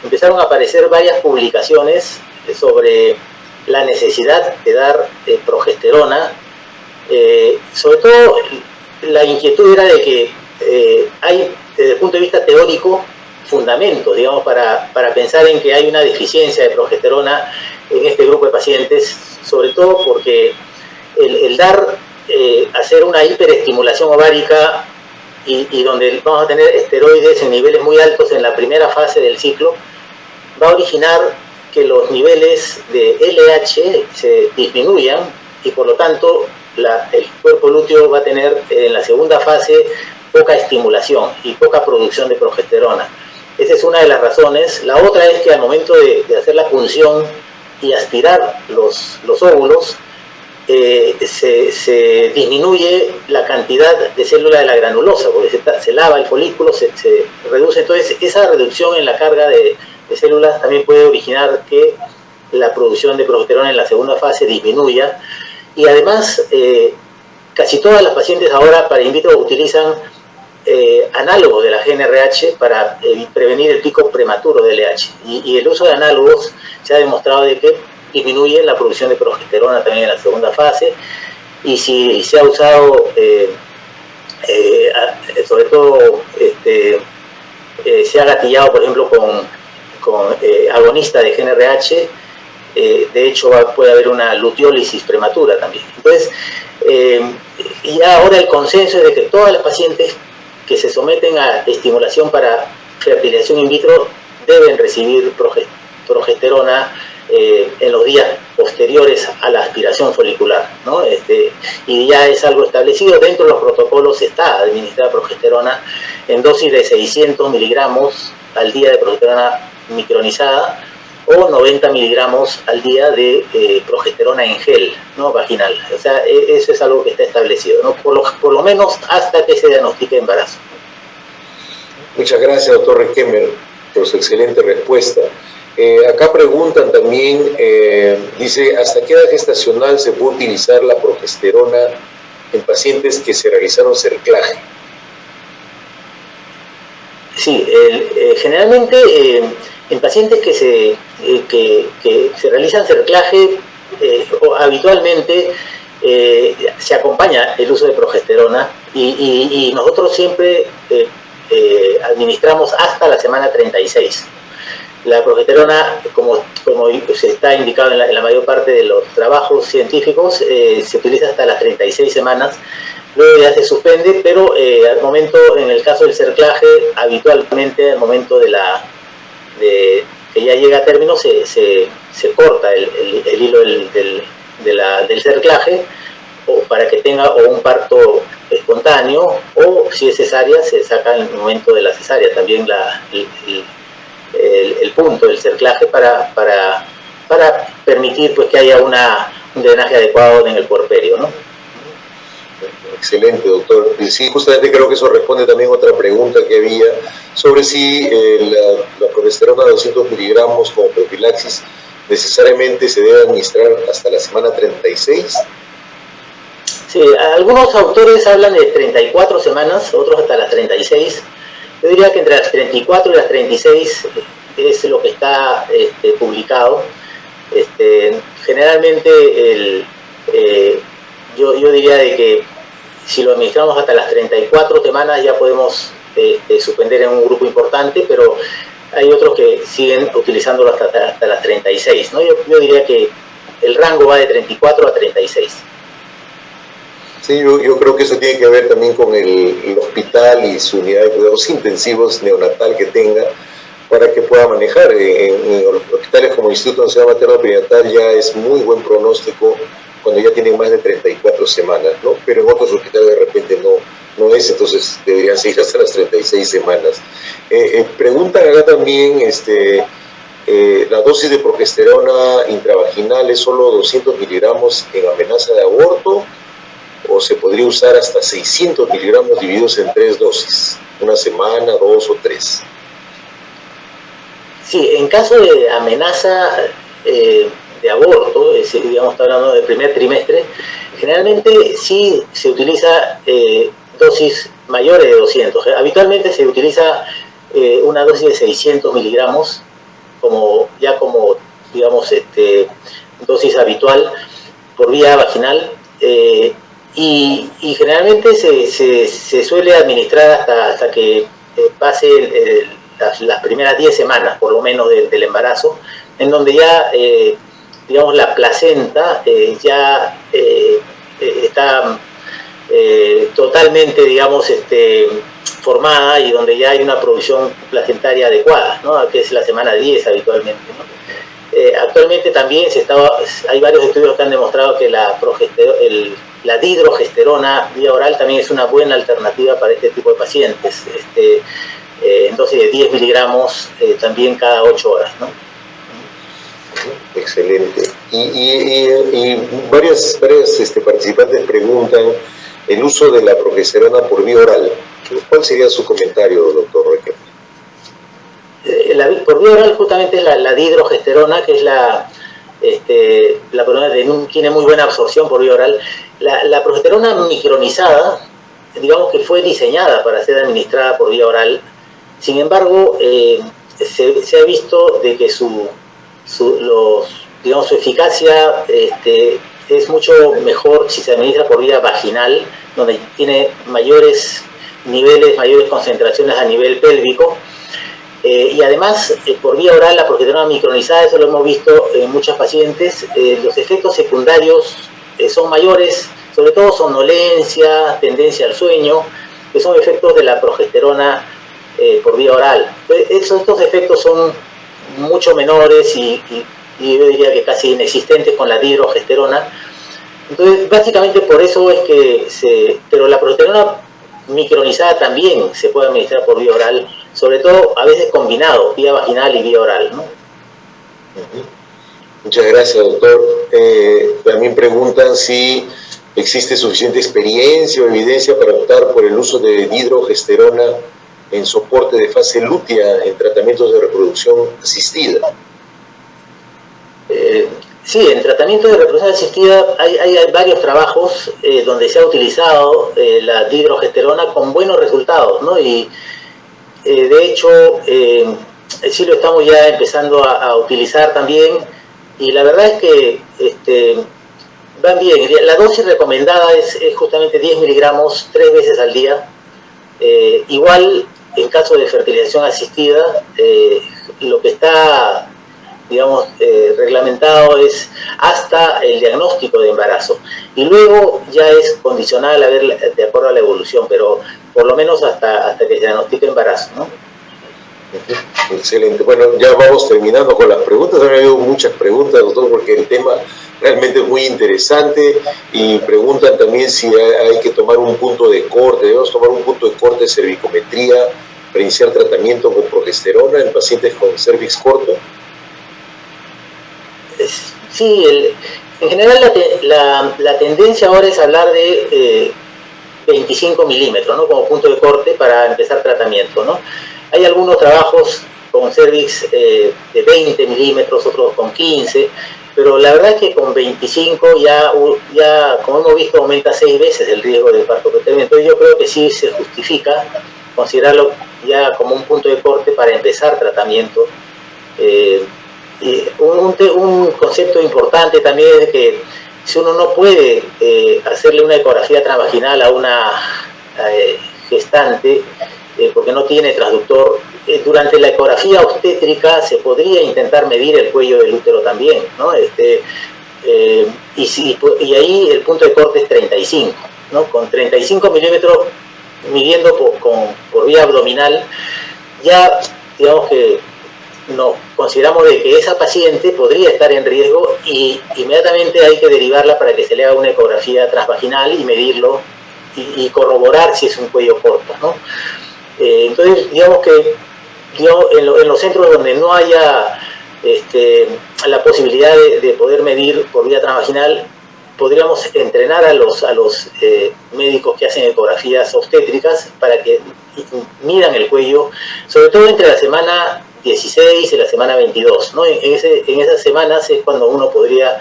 empezaron a aparecer varias publicaciones sobre la necesidad de dar progesterona. Sobre todo la inquietud era de que hay, desde el punto de vista teórico, fundamentos, digamos, para pensar en que hay una deficiencia de progesterona en este grupo de pacientes, sobre todo porque el hacer una hiperestimulación ovárica y donde vamos a tener esteroides en niveles muy altos en la primera fase del ciclo, va a originar que los niveles de LH se disminuyan, y por lo tanto el cuerpo lúteo va a tener en la segunda fase poca estimulación y poca producción de progesterona. Esa es una de las razones. La otra es que al momento de hacer la punción y aspirar los óvulos, se disminuye la cantidad de células de la granulosa, porque se lava el folículo, se reduce. Entonces esa reducción en la carga de células también puede originar que la producción de progesterona en la segunda fase disminuya. Y además, casi todas las pacientes ahora para in vitro utilizan análogos de la GnRH para prevenir el pico prematuro del LH. Y el uso de análogos se ha demostrado de que disminuye la producción de progesterona también en la segunda fase. Y si se ha usado, sobre todo, se ha gatillado, por ejemplo, con agonista de GnRH, de hecho puede haber una luteólisis prematura también. Entonces, ya ahora el consenso es de que todas las pacientes que se someten a estimulación para fertilización in vitro deben recibir progesterona en los días posteriores a la aspiración folicular, ¿no? Y ya es algo establecido, dentro de los protocolos está administrar progesterona en dosis de 600 miligramos al día de progesterona micronizada o 90 miligramos al día de progesterona en gel, ¿no? Vaginal. O sea, eso es algo que está establecido, ¿no? Por lo menos hasta que se diagnostique embarazo. Muchas gracias, doctor Requemer, por su excelente respuesta. Acá preguntan también, dice, ¿hasta qué edad gestacional se puede utilizar la progesterona en pacientes que se realizaron cerclaje? Sí, generalmente en pacientes que se realizan cerclaje, habitualmente se acompaña el uso de progesterona y nosotros siempre administramos hasta la semana 36. La progesterona, como se está indicado en la mayor parte de los trabajos científicos, se utiliza hasta las 36 semanas, luego ya se suspende, pero al momento, en el caso del cerclaje, habitualmente al momento que ya llega a término, se corta el hilo del cerclaje, o para que tenga un parto espontáneo, o si es cesárea, se saca en el momento de la cesárea también el punto del cerclaje para permitir pues que haya un drenaje adecuado en el puerperio, ¿no? Excelente, doctor. Y sí, justamente creo que eso responde también a otra pregunta que había sobre si la progesterona de 200 miligramos como profilaxis necesariamente se debe administrar hasta la semana 36. Sí, algunos autores hablan de 34 semanas, otros hasta las 36. Yo diría que entre las 34 y las 36 es lo que está publicado. Generalmente yo diría de que si lo administramos hasta las 34 semanas ya podemos suspender en un grupo importante, pero hay otros que siguen utilizándolo hasta las 36, ¿no? Yo diría que el rango va de 34 a 36. Sí, yo creo que eso tiene que ver también con el hospital y su unidad de cuidados intensivos neonatal que tenga para que pueda manejar. En hospitales como el Instituto Nacional Materno Perinatal ya es muy buen pronóstico cuando ya tienen más de 34 semanas, ¿no? Pero en otros hospitales de repente no es, entonces deberían seguir hasta las 36 semanas. Preguntan acá también, la dosis de progesterona intravaginal es solo 200 miligramos en amenaza de aborto, o se podría usar hasta 600 miligramos divididos en 3 dosis, una semana, 2 o 3. Sí, en caso de amenaza de aborto, digamos, está hablando del primer trimestre, generalmente sí se utiliza dosis mayores de 200. Habitualmente se utiliza una dosis de 600 miligramos como digamos, dosis habitual por vía vaginal. Y generalmente se suele administrar hasta que pase las primeras 10 semanas, por lo menos, del embarazo, en donde ya, digamos, la placenta ya está totalmente, digamos, formada y donde ya hay una producción placentaria adecuada, ¿no? Que es la semana 10 habitualmente, ¿no? Actualmente también hay varios estudios que han demostrado que la dihidrogesterona vía oral también es una buena alternativa para este tipo de pacientes, en dosis de 10 miligramos también cada 8 horas, ¿no? Excelente. Y varias participantes preguntan el uso de la progesterona por vía oral. ¿Cuál sería su comentario, doctor Requemer? por vía oral justamente es la dihidrogesterona, que es la progesterona tiene muy buena absorción por vía oral. La progesterona micronizada, digamos que fue diseñada para ser administrada por vía oral. Sin embargo, se ha visto de que su eficacia es mucho mejor si se administra por vía vaginal, donde tiene mayores niveles, mayores concentraciones a nivel pélvico. Y además, por vía oral, la progesterona micronizada, eso lo hemos visto en muchos pacientes, los efectos secundarios son mayores, sobre todo somnolencia, tendencia al sueño, que son efectos de la progesterona por vía oral. Estos efectos son mucho menores y yo diría que casi inexistentes con la dihidrogesterona. Entonces, básicamente por eso es que pero la progesterona micronizada también se puede administrar por vía oral, sobre todo a veces combinado, vía vaginal y vía oral, ¿no? Muchas gracias, doctor. También preguntan si existe suficiente experiencia o evidencia para optar por el uso de dihidrogesterona en soporte de fase lútea en tratamientos de reproducción asistida. Sí, en tratamiento de reproducción asistida hay varios trabajos donde se ha utilizado la dihidrogesterona con buenos resultados, ¿no? Y de hecho, sí lo estamos ya empezando a utilizar también, y la verdad es que van bien. La dosis recomendada es justamente 10 miligramos 3 veces al día. Igual, en caso de fertilización asistida, lo que está, digamos, reglamentado es hasta el diagnóstico de embarazo, y luego ya es condicional a ver de acuerdo a la evolución, pero por lo menos hasta que se diagnostique embarazo, ¿no? Excelente. Bueno, ya vamos terminando con las preguntas. Han habido muchas preguntas, doctor, porque el tema realmente es muy interesante, y preguntan también si hay que tomar un punto de corte. Debemos tomar un punto de corte de cervicometría para iniciar tratamiento con progesterona en pacientes con cervix corto. Sí, en general la tendencia ahora es hablar de 25 milímetros, ¿no? Como punto de corte para empezar tratamiento, ¿no? Hay algunos trabajos con cervix de 20 milímetros, otros con 15, pero la verdad es que con 25 ya como hemos visto, aumenta 6 veces el riesgo de parto preterno. Entonces yo creo que sí se justifica considerarlo ya como un punto de corte para empezar tratamiento. Y un concepto importante también es que si uno no puede hacerle una ecografía transvaginal a una gestante porque no tiene transductor, durante la ecografía obstétrica se podría intentar medir el cuello del útero también, ¿no? Y ahí el punto de corte es 35, ¿no? Con 35 milímetros midiendo por vía abdominal, ya digamos que nos consideramos de que esa paciente podría estar en riesgo, y inmediatamente hay que derivarla para que se le haga una ecografía transvaginal y medirlo y corroborar si es un cuello corto, ¿no? Entonces, digamos que en los centros donde no haya la posibilidad de poder medir por vía transvaginal, podríamos entrenar a los médicos que hacen ecografías obstétricas para que midan el cuello, sobre todo entre la semana 16 y la semana 22, ¿no? En esas semanas es cuando uno podría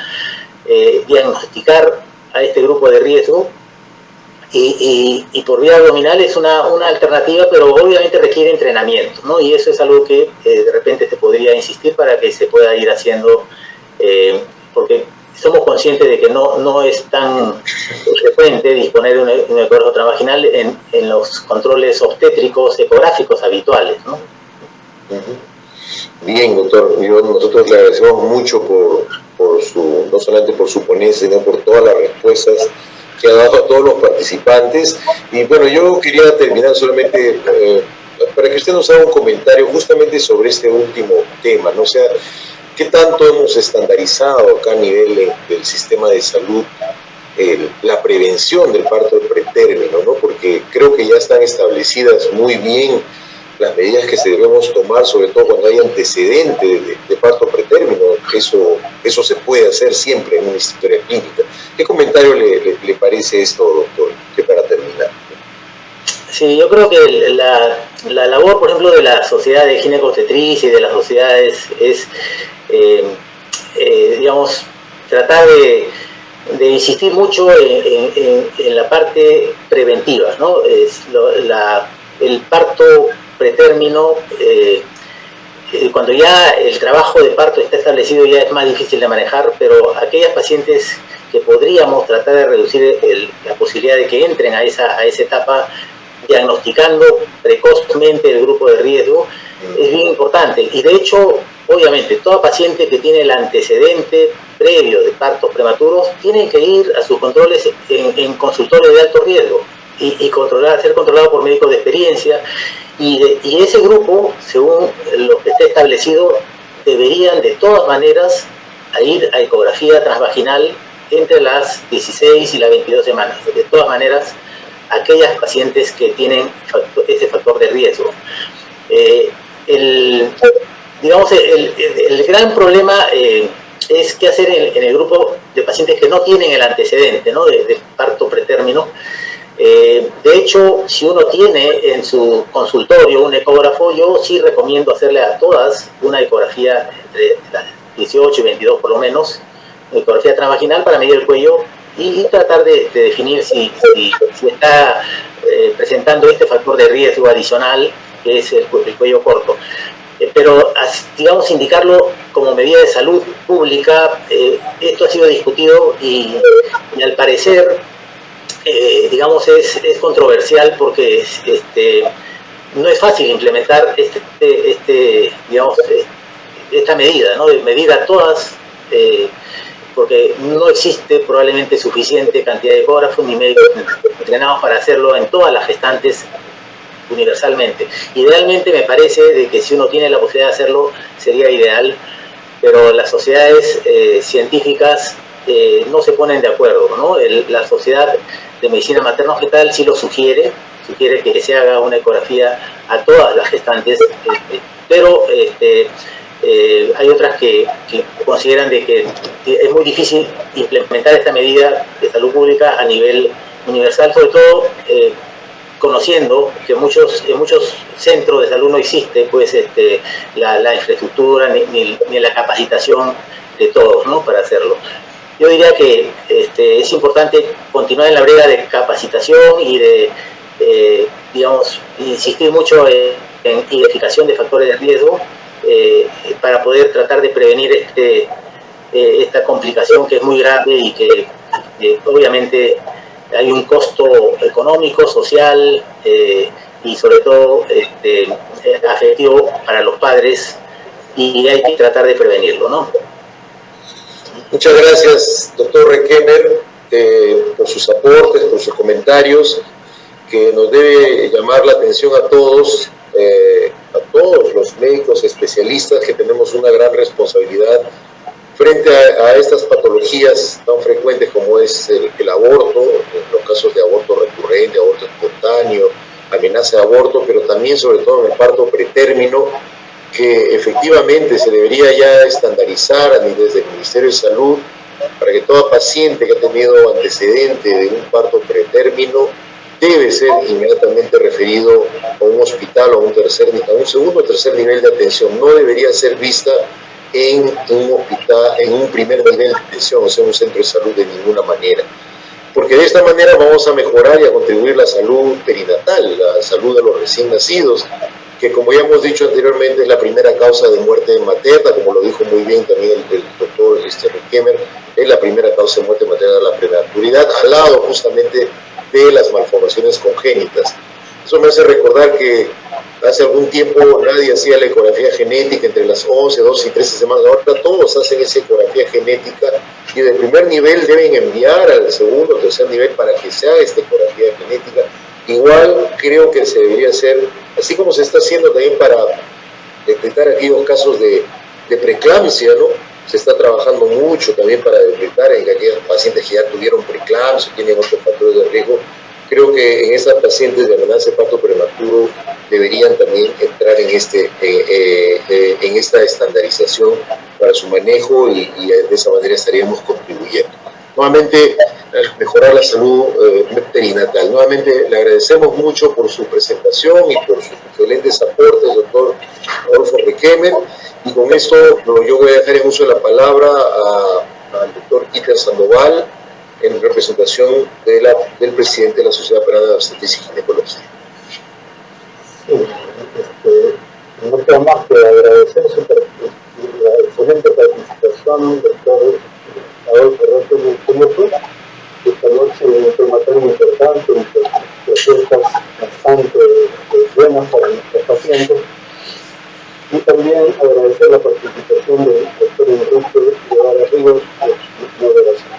diagnosticar a este grupo de riesgo, y por vía abdominal es una alternativa, pero obviamente requiere entrenamiento, ¿no? Y eso es algo que de repente te podría insistir para que se pueda ir haciendo, porque somos conscientes de que no es tan frecuente disponer de un ecógrafo transvaginal en los controles obstétricos ecográficos habituales, ¿no? Bien, doctor, nosotros le agradecemos mucho no solamente por su ponencia, sino por todas las respuestas que ha dado a todos los participantes. Y bueno, yo quería terminar solamente para que usted nos haga un comentario justamente sobre este último tema, ¿no? O sea, ¿qué tanto hemos estandarizado acá a nivel del sistema de salud la prevención del parto de pretérmino, ¿no? Porque creo que ya están establecidas muy bien las medidas que se debemos tomar, sobre todo cuando hay antecedentes de parto pretérmino. Eso se puede hacer siempre en una historia clínica. ¿Qué comentario le parece esto, doctor, para terminar? Sí, yo creo que la labor, por ejemplo, de la sociedad de ginecobstetricia y de las sociedades es, digamos, tratar de insistir mucho en la parte preventiva, ¿no? El parto pretérmino, cuando ya el trabajo de parto está establecido, ya es más difícil de manejar, pero aquellas pacientes que podríamos tratar de reducir la posibilidad de que entren a esa etapa, diagnosticando precozmente el grupo de riesgo, es bien importante. Y de hecho, obviamente, toda paciente que tiene el antecedente previo de partos prematuros tiene que ir a sus controles en consultorios de alto riesgo y ser controlado por médicos de experiencia. Y ese grupo, según lo que esté establecido, deberían de todas maneras ir a ecografía transvaginal entre las 16 y las 22 semanas. De todas maneras, aquellas pacientes que tienen ese factor de riesgo. El gran problema es qué hacer en el grupo de pacientes que no tienen el antecedente, ¿no?, de parto pretérmino. De hecho, si uno tiene en su consultorio un ecógrafo, yo sí recomiendo hacerle a todas una ecografía entre las 18 y 22 por lo menos, ecografía transvaginal para medir el cuello y tratar de definir si está presentando este factor de riesgo adicional, que es el cuello corto. Pero, digamos, indicarlo como medida de salud pública, esto ha sido discutido y al parecer, digamos, es controversial porque no es fácil implementar esta medida, ¿no?, de medir a todas, porque no existe probablemente suficiente cantidad de ecógrafos ni médicos entrenados para hacerlo en todas las gestantes universalmente. Idealmente me parece de que si uno tiene la posibilidad de hacerlo sería ideal, pero las sociedades científicas no se ponen de acuerdo, ¿no? La Sociedad de Medicina Materno-Fetal sí lo sugiere que se haga una ecografía a todas las gestantes, pero hay otras que consideran de que es muy difícil implementar esta medida de salud pública a nivel universal, sobre todo conociendo que en muchos centros de salud no existe pues la infraestructura ni la capacitación de todos, ¿no?, para hacerlo. Yo diría que es importante continuar en la brega de capacitación y de, digamos, insistir mucho en identificación de factores de riesgo para poder tratar de prevenir esta complicación que es muy grave y que obviamente hay un costo económico, social y sobre todo afectivo para los padres, y hay que tratar de prevenirlo, ¿no? Muchas gracias, doctor Requemer, por sus aportes, por sus comentarios, que nos debe llamar la atención a todos los médicos especialistas, que tenemos una gran responsabilidad frente a estas patologías tan frecuentes como es el aborto, en los casos de aborto recurrente, aborto espontáneo, amenaza de aborto, pero también sobre todo en el parto pretérmino, que efectivamente se debería ya estandarizar desde el Ministerio de Salud para que toda paciente que ha tenido antecedente de un parto pretérmino debe ser inmediatamente referido a un hospital o a un segundo o tercer nivel de atención. No debería ser vista en un hospital, en un primer nivel de atención, o sea, en un centro de salud, de ninguna manera. Porque de esta manera vamos a mejorar y a contribuir la salud perinatal, la salud de los recién nacidos, que, como ya hemos dicho anteriormente, es la primera causa de muerte materna, como lo dijo muy bien también el doctor Requemer, es la primera causa de muerte materna de la prematuridad, al lado justamente de las malformaciones congénitas. Eso me hace recordar que hace algún tiempo nadie hacía la ecografía genética entre las 11, 12 y 13 semanas. Ahora todos hacen esa ecografía genética y del primer nivel deben enviar al segundo o tercer nivel para que se haga esta ecografía genética. Igual creo que se debería hacer, así como se está haciendo también para detectar aquellos casos de preeclampsia, ¿no? Se está trabajando mucho también para detectar en aquellos pacientes que ya tuvieron preeclampsia, tienen otros factores de riesgo. Creo que en esas pacientes de amenaza de parto prematuro deberían también entrar en esta estandarización para su manejo y de esa manera estaríamos contribuyendo. Nuevamente, mejorar la salud perinatal. nuevamente le agradecemos mucho por su presentación y por sus excelentes aportes, doctor Adolfo Riquelme. Y con esto yo voy a dejar en uso de la palabra al doctor Iter Sandoval en representación del presidente de la Sociedad Peruana de Obstetricia y Ginecología. No queda más que agradecer la excelente participación del doctor Adolfo Riquelme. Esta noche un tema tan importante y propuestas bastante buenas para nuestros pacientes. Y también agradecer la participación del doctor Enrique Guevara Ríos de moderación.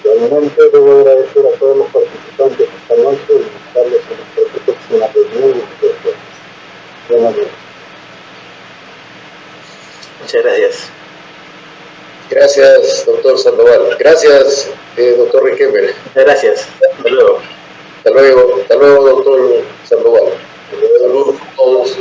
Igualmente debo agradecer a todos los participantes esta noche y invitarles a nuestra próxima reunión. Buenas noches. Muchas gracias. Gracias, doctor Sandoval. Gracias, doctor Riquelme. Muchas gracias. Hasta luego. Hasta luego, doctor Sandoval. Saludos a todos.